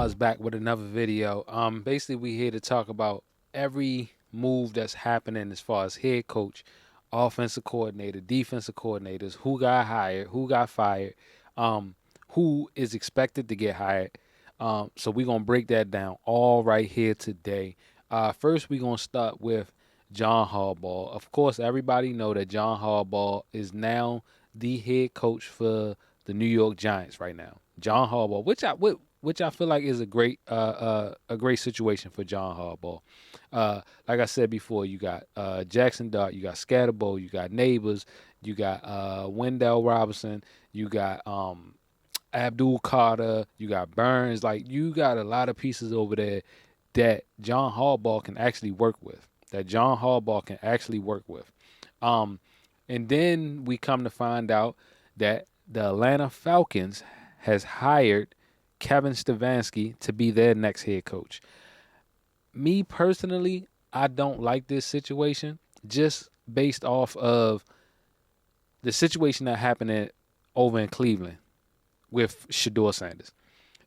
is back with another video. Basically we here to talk about every move that's happening as far as head coach, offensive coordinator, defensive coordinators, who got hired, who got fired, um, who is expected to get hired. So we're gonna break that down all right here today. First we're gonna start with John Harbaugh. Of course, everybody know that John Harbaugh is now the head coach for the New York Giants right now. John Harbaugh, which I feel like is a great situation for John Harbaugh. Like I said before, you got Jackson Dart, you got Scatterbo, you got Neighbors, you got Wendell Robinson, you got Abdul Carter, you got Burns. Like you got a lot of pieces over there that John Harbaugh can actually work with. And then we come to find out that the Atlanta Falcons has hired Kevin Stefanski to be their next head coach. Me personally, I don't like this situation just based off of the situation that happened over in Cleveland with Shedeur Sanders.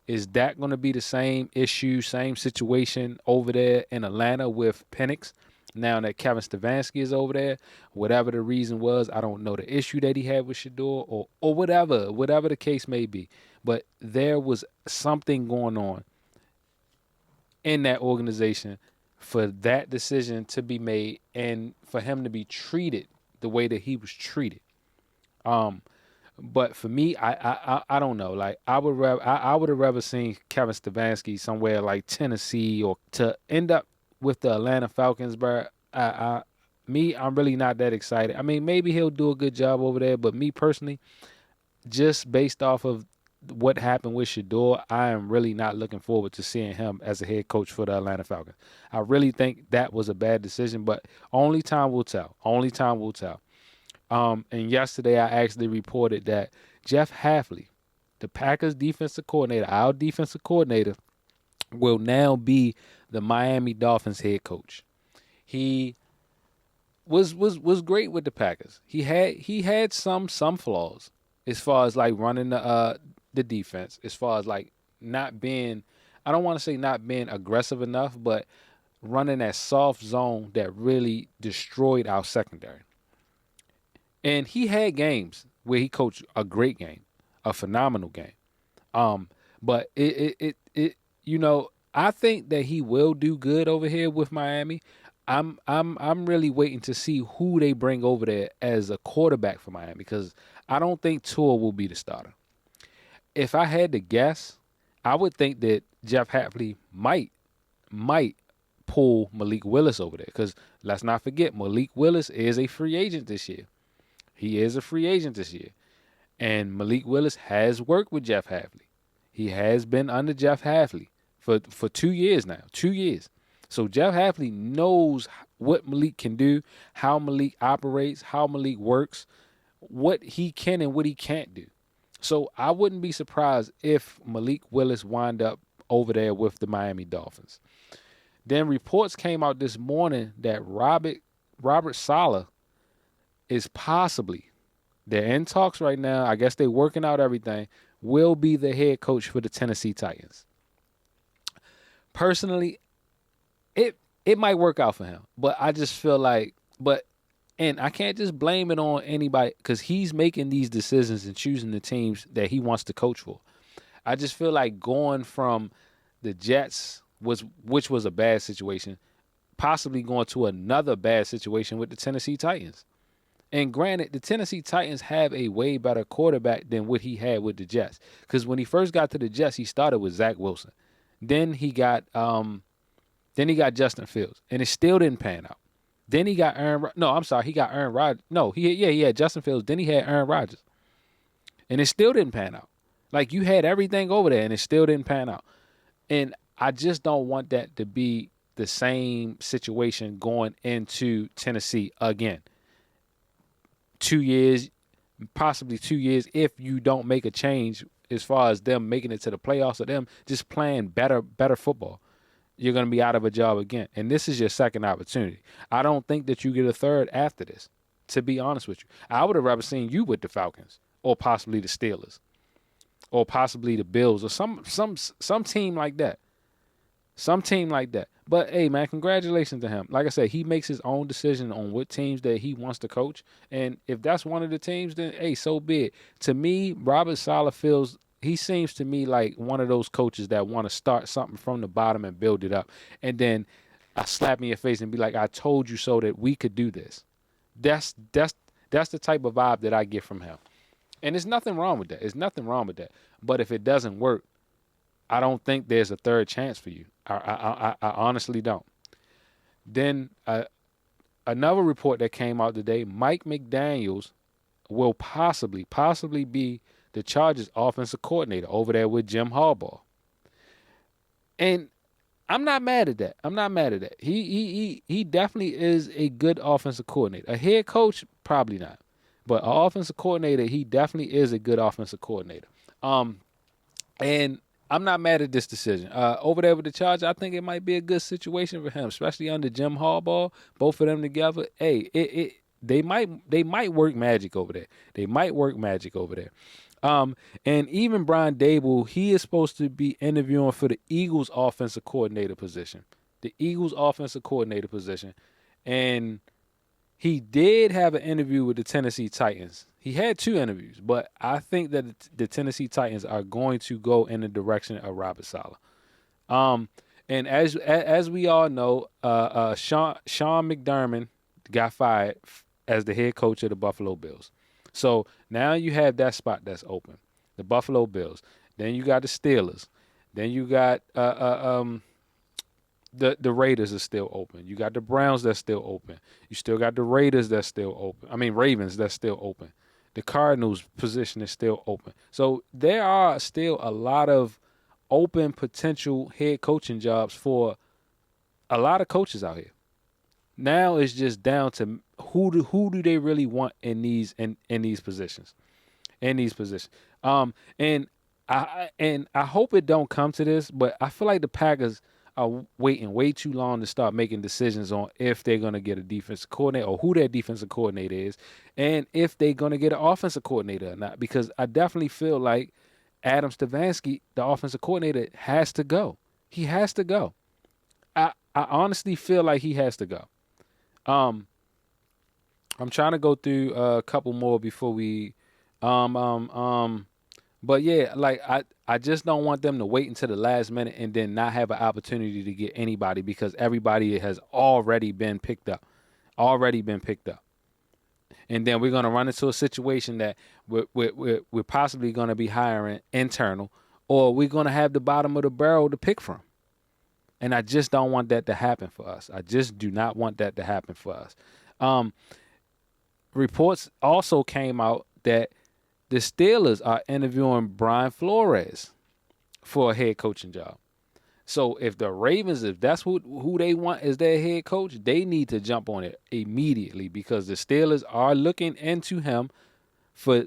Is that going to be the same issue, same situation over there in Atlanta with Penix? Now that Kevin Stefanski is over there, whatever the reason was, I don't know the issue that he had with Shedeur or whatever the case may be. But there was something going on in that organization for that decision to be made and for him to be treated the way that he was treated. But for me, I don't know. Like I would have rather seen Kevin Stefanski somewhere like Tennessee or to end up with the Atlanta Falcons, bro. I'm really not that excited. I mean, maybe he'll do a good job over there, but me personally, just based off of what happened with Shedeur, I am really not looking forward to seeing him as a head coach for the Atlanta Falcons. I really think that was a bad decision, but only time will tell. And yesterday I actually reported that Jeff Hafley, the Packers defensive coordinator, our defensive coordinator, will now be the Miami Dolphins head coach. He was great with the Packers. He had some flaws as far as like running the defense, as far as like not being, I don't want to say not being aggressive enough, but running that soft zone that really destroyed our secondary. And he had games where he coached a great game, a phenomenal game. But I think that he will do good over here with Miami. I'm really waiting to see who they bring over there as a quarterback for Miami because I don't think Tua will be the starter. If I had to guess, I would think that Jeff Hafley might pull Malik Willis over there because let's not forget Malik Willis is a free agent this year. He is a free agent this year. And Malik Willis has worked with Jeff Hafley. He has been under Jeff Hafley for 2 years now. 2 years. So Jeff Hafley knows what Malik can do, how Malik operates, how Malik works, what he can and what he can't do. So I wouldn't be surprised if Malik Willis wind up over there with the Miami Dolphins. Then reports came out this morning that Robert Saleh is possibly, they're in talks right now, I guess they're working out everything, will be the head coach for the Tennessee Titans. Personally, it might work out for him, but I just feel like, and I can't just blame it on anybody because he's making these decisions and choosing the teams that he wants to coach for. I just feel like going from the Jets, which was a bad situation, possibly going to another bad situation with the Tennessee Titans. And granted, the Tennessee Titans have a way better quarterback than what he had with the Jets. Because when he first got to the Jets, he started with Zach Wilson. Then he got Justin Fields, and it still didn't pan out. Then he got he got Aaron Rodgers. No, he had Justin Fields. Then he had Aaron Rodgers, and it still didn't pan out. Like you had everything over there, and it still didn't pan out. And I just don't want that to be the same situation going into Tennessee again. 2 years, possibly 2 years, if you don't make a change as far as them making it to the playoffs or them just playing better football, you're going to be out of a job again. And this is your second opportunity. I don't think that you get a third after this, to be honest with you. I would have rather seen you with the Falcons or possibly the Steelers. or possibly the Bills or some team like that. Some team like that. But hey, man, congratulations to him. Like I said, he makes his own decision on what teams that he wants to coach. And if that's one of the teams, then hey, so be it. To me, Robert Saleh he seems to me like one of those coaches that want to start something from the bottom and build it up. And then I slap in your face and be like, I told you so that we could do this. That's the type of vibe that I get from him. And there's nothing wrong with that. There's nothing wrong with that. But if it doesn't work, I don't think there's a third chance for you. I honestly don't. Then another report that came out today, Mike McDaniels will possibly be the Chargers offensive coordinator over there with Jim Harbaugh. And I'm not mad at that. I'm not mad at that. He definitely is a good offensive coordinator. A head coach, probably not. But an offensive coordinator, he definitely is a good offensive coordinator. And I'm not mad at this decision. Over there with the Chargers, I think it might be a good situation for him, especially under Jim Harbaugh. Both of them together, hey, they might work magic over there. They might work magic over there. And even Brian Daboll, he is supposed to be interviewing for the Eagles offensive coordinator position. The Eagles offensive coordinator position. And he did have an interview with the Tennessee Titans. He had 2 interviews, but I think that the Tennessee Titans are going to go in the direction of Robert Saleh. And as we all know, Sean McDermott got fired as the head coach of the Buffalo Bills. So now you have that spot that's open, the Buffalo Bills. Then you got the Steelers. Then you got the Raiders are still open. You got the Browns that's still open. You still got the Raiders that's still open. I mean, Ravens that's still open. The Cardinals position is still open. So there are still a lot of open potential head coaching jobs for a lot of coaches out here. Now it's just down to who do they really want in these positions. And I hope it don't come to this, but I feel like the Packers are waiting way too long to start making decisions on if they're going to get a defensive coordinator or who their defensive coordinator is, and if they're going to get an offensive coordinator or not. Because I definitely feel like Adam Stefanski, the offensive coordinator, has to go. He has to go. I honestly feel like he has to go. I'm trying to go through a couple more before we but yeah, like I just don't want them to wait until the last minute and then not have an opportunity to get anybody because everybody has already been picked up. And then we're going to run into a situation that we're possibly going to be hiring internal, or we're going to have the bottom of the barrel to pick from. And I just don't want that to happen for us. I just do not want that to happen for us. Reports also came out that the Steelers are interviewing Brian Flores for a head coaching job. So if the Ravens, if that's who they want as their head coach, they need to jump on it immediately because the Steelers are looking into him for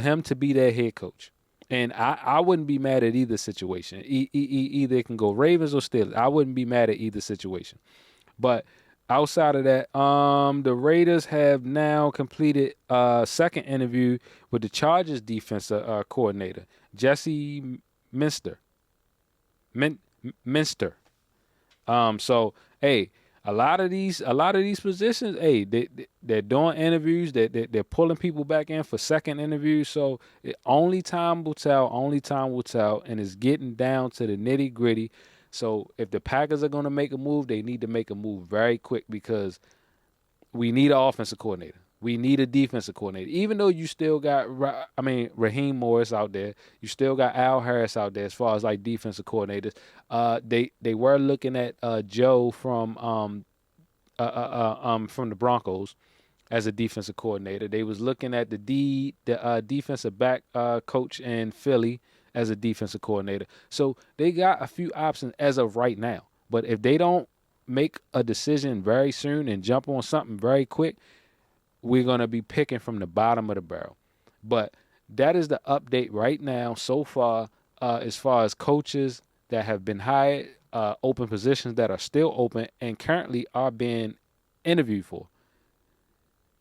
him to be their head coach. And I wouldn't be mad at either situation. Either it can go Ravens or Steelers. I wouldn't be mad at either situation. But outside of that, the Raiders have now completed a second interview with the Chargers defensive coordinator, Jesse Minster. So hey, a lot of these positions, hey, they're doing interviews. They're pulling people back in for second interviews. So only time will tell. And it's getting down to the nitty gritty. So if the Packers are going to make a move, they need to make a move very quick because we need an offensive coordinator. We need a defensive coordinator. Even though you still got, Raheem Morris out there, you still got Al Harris out there as far as like defensive coordinators. They were looking at Joe from the Broncos as a defensive coordinator. They was looking at the defensive back coach in Philly as a defensive coordinator. So they got a few options as of right now. But if they don't make a decision very soon and jump on something very quick, we're going to be picking from the bottom of the barrel. But that is the update right now so far as coaches that have been hired, open positions that are still open and currently are being interviewed for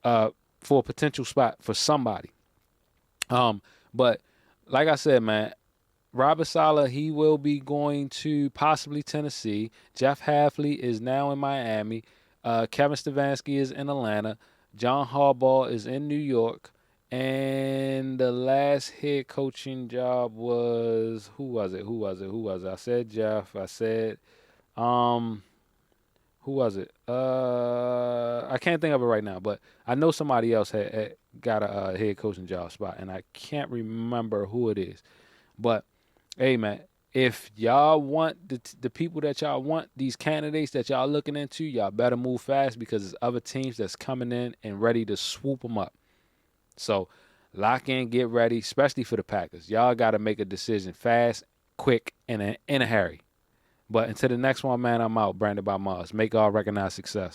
a potential spot for somebody. But like I said, man, Robert Saleh, he will be going to possibly Tennessee. Jeff Hafley is now in Miami. Kevin Stefanski is in Atlanta. John Harbaugh is in New York. And the last head coaching job was who was it? I said Jeff. I said who was it? I can't think of it right now, but I know somebody else had got a head coaching job spot, and I can't remember who it is. But hey, man, if y'all want the people that y'all want, these candidates that y'all looking into, y'all better move fast because there's other teams that's coming in and ready to swoop them up. So lock in, get ready, especially for the Packers. Y'all got to make a decision fast, quick, and in a hurry. But until the next one, man, I'm out. Branded by Mars. Make all recognize success.